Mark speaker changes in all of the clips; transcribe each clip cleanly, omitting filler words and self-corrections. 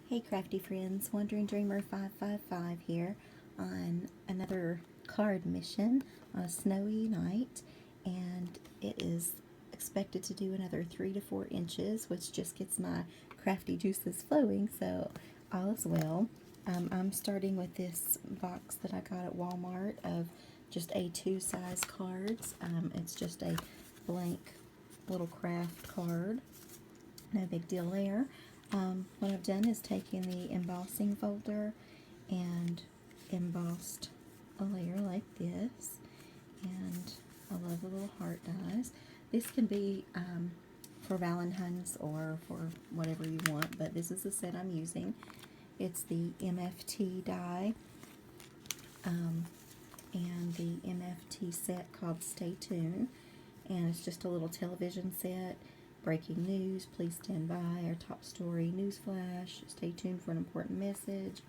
Speaker 1: Hey crafty friends, Wandering Dreamer 555 here on another card mission on a snowy night, and it is expected to do another 3 to 4 inches, which just gets my crafty juices flowing, so all is well. I'm starting with this box that I got at Walmart of just A2 size cards. It's just a blank little craft card. No big deal there. What I've done is taken the embossing folder and embossed a layer like this, and I love the little heart dies. This can be for Valentine's or for whatever you want, but this is the set I'm using. It's the MFT die, and the MFT set called Stay Tuned, and it's just a little television set. Breaking news, please stand by, our top story, news flash, stay tuned for an important message.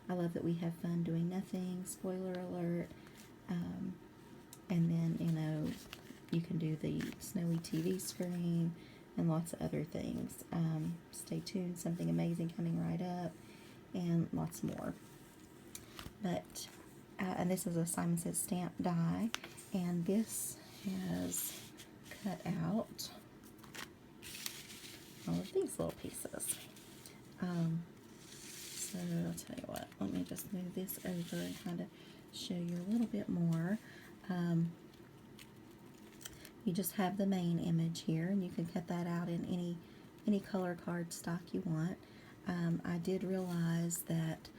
Speaker 1: I love that we have fun doing nothing, spoiler alert, and then, you can do the snowy TV screen and lots of other things. Stay tuned, something amazing coming right up, and lots more. But, and this is a Simon Says stamp die, and this has cut out all of these little pieces. So I'll tell you what, let me just move this over and kind of show you a little bit more. You just have the main image here, and you can cut that out in any color cardstock you want. I did realize that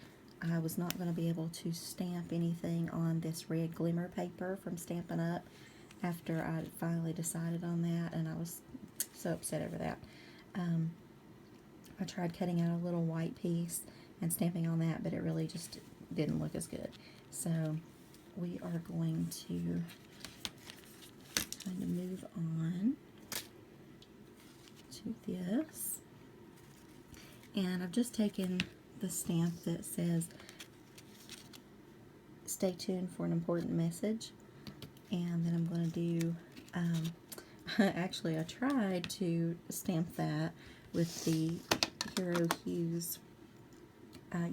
Speaker 1: I was not going to be able to stamp anything on this red glimmer paper from Stampin' Up! After I finally decided on that, and I was so upset over that. I tried cutting out a little white piece and stamping on that, but it really just didn't look as good. So we are going to kind of move on to this. And I've just taken the stamp that says stay tuned for an important message, and then I'm going to do actually I tried to stamp that with the Hero Hues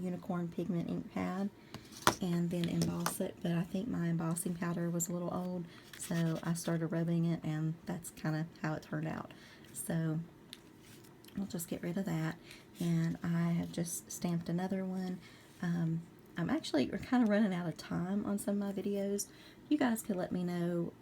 Speaker 1: Unicorn Pigment ink pad and then emboss it, but I think my embossing powder was a little old, so I started rubbing it, and that's kind of how it turned out. So I'll just get rid of that, and I have just stamped another one. I'm actually kind of running out of time on some of my videos. You guys could let me know,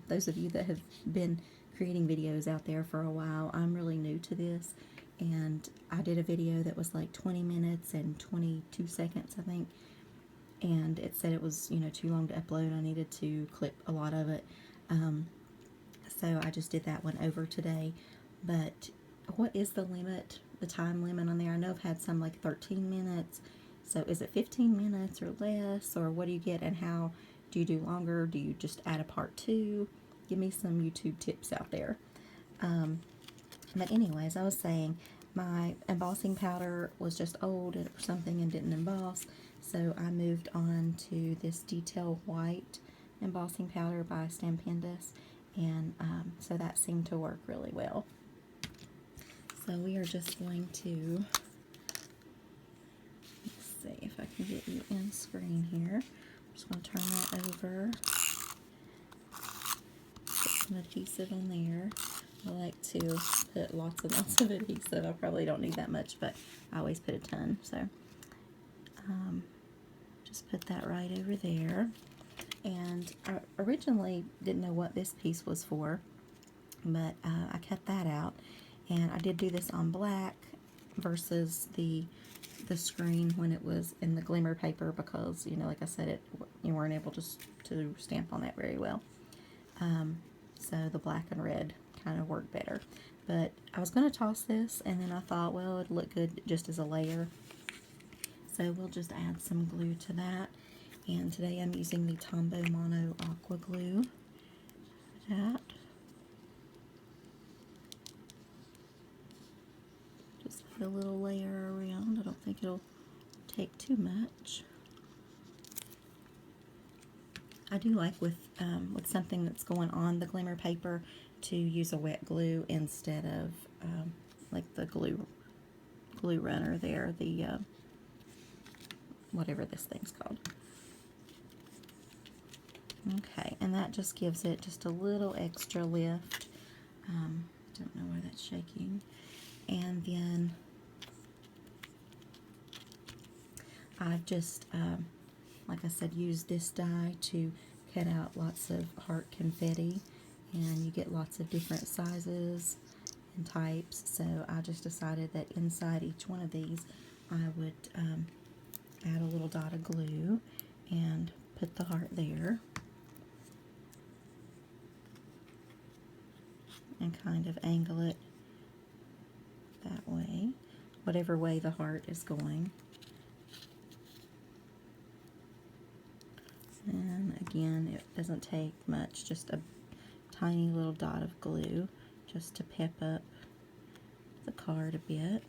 Speaker 1: those of you that have been creating videos out there for a while. I'm really new to this, and I did a video that was like 20 minutes and 22 seconds, I think, and it said it was, too long to upload. I needed to clip a lot of it, so I just did that one over today. But what is the limit, the time limit on there? I know I've had some like 13 minutes, so is it 15 minutes or less, or what do you get, and how do you do longer? Do you just add a part 2? Give me some YouTube tips out there. But anyways, I was saying my embossing powder was just old or something and didn't emboss, so I moved on to this Detail White embossing powder by Stampendous, and so that seemed to work really well. So we are just going to, let's see if I can get you in screen here. I'm just going to turn that over, put some adhesive on there. I like to put lots and lots of adhesive. I probably don't need that much, but I always put a ton. So just put that right over there. And I originally didn't know what this piece was for, but I cut that out. And I did do this on black versus the screen when it was in the glimmer paper, because, like I said, you weren't able to stamp on that very well. So the black and red kind of worked better. But I was going to toss this, and then I thought, well, it'd look good just as a layer. So we'll just add some glue to that. And today I'm using the Tombow Mono Aqua Glue for that. Just put a little layer around. I don't think it'll take too much. I do like with something that's going on the glimmer paper to use a wet glue instead of like the glue glue runner there, the whatever this thing's called. Okay, and that just gives it just a little extra lift. Don't know why that's shaking. And then I've just, like I said, used this die to cut out lots of heart confetti, and you get lots of different sizes and types. So I just decided that inside each one of these I would add a little dot of glue and put the heart there, and kind of angle it that way, whatever way the heart is going. And again, it doesn't take much, just a tiny little dot of glue just to pep up the card a bit.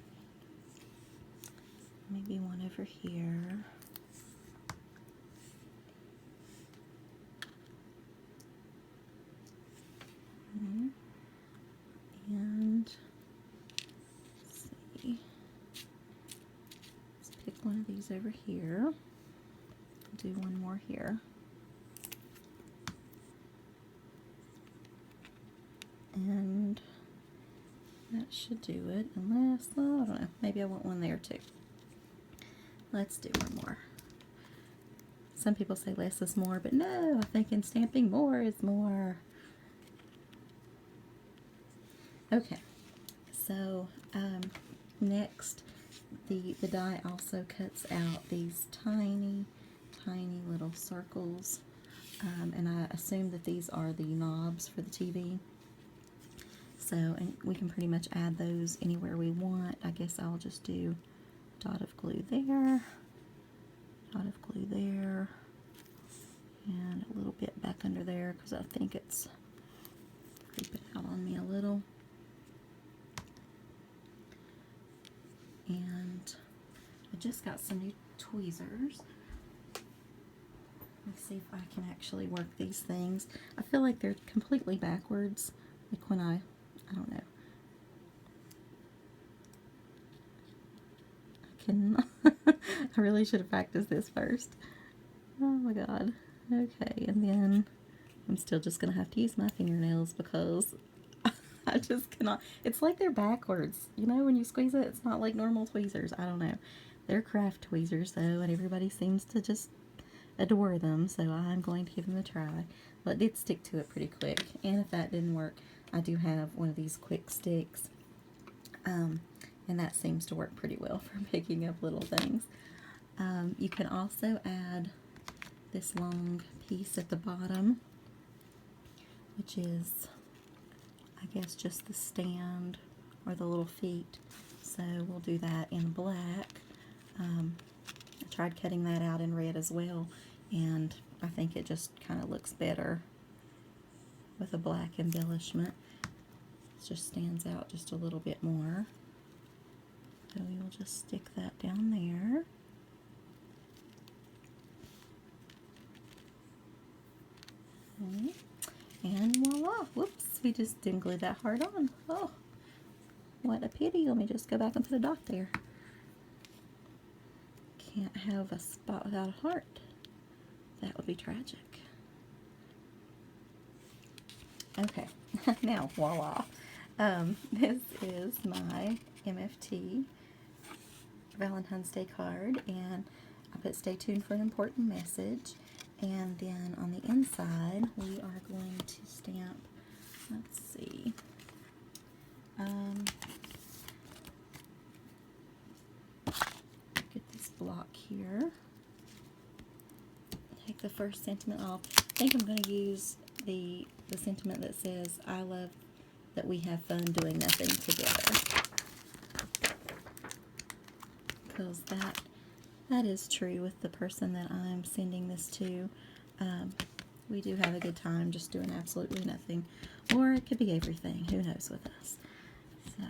Speaker 1: Maybe one over here. And let's see, let's pick one of these over here. Do one more here. And that should do it, unless, oh, I don't know, maybe I want one there too. Let's do one more. Some people say less is more, but no, I think in stamping more is more. Okay, so next, the die also cuts out these tiny little circles, and I assume that these are the knobs for the TV. So, and we can pretty much add those anywhere we want. I guess I'll just do dot of glue there, dot of glue there, and a little bit back under there because I think it's creeping out on me a little. And I just got some new tweezers. Let's see if I can actually work these things. I feel like they're completely backwards, like when I don't know. I really should have practiced this first. Oh my god. Okay, and then I'm still just gonna have to use my fingernails because I just cannot. It's like they're backwards. You know, when you squeeze it, it's not like normal tweezers. I don't know. They're craft tweezers though, and everybody seems to just adore them, so I'm going to give them a try. But it did stick to it pretty quick, and if that didn't work, I do have one of these quick sticks, and that seems to work pretty well for picking up little things. You can also add this long piece at the bottom, which is, I guess, just the stand or the little feet. So we'll do that in black. I tried cutting that out in red as well, and I think it just kind of looks better with a black embellishment. It just stands out just a little bit more. So we will just stick that down there. Okay. And voila! Whoops, we just didn't glue that hard on. Oh, what a pity. Let me just go back and put a dot there. Can't have a spot without a heart. That would be tragic. Okay, now voila. This is my MFT Valentine's Day card, and I put stay tuned for an important message. And then on the inside, we are going to stamp, let's see, get this block here. Take the first sentiment off. I think I'm going to use the sentiment that says, I love that we have fun doing nothing together. Because that is true with the person that I'm sending this to. We do have a good time just doing absolutely nothing. Or it could be everything. Who knows with us. So,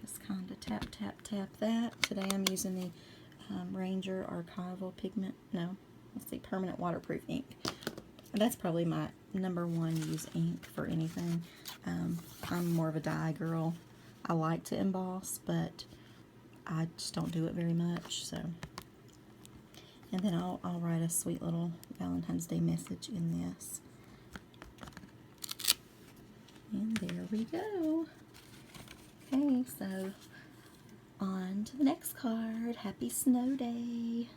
Speaker 1: just kind of tap, tap, tap that. Today I'm using the Ranger Archival Pigment, no, let's see, Permanent Waterproof ink. That's probably my #1 use ink for anything. I'm more of a die girl. I like to emboss, but I just don't do it very much, so. And then I'll write a sweet little Valentine's Day message in this. And there we go. Okay, so on to the next card. Happy Snow Day.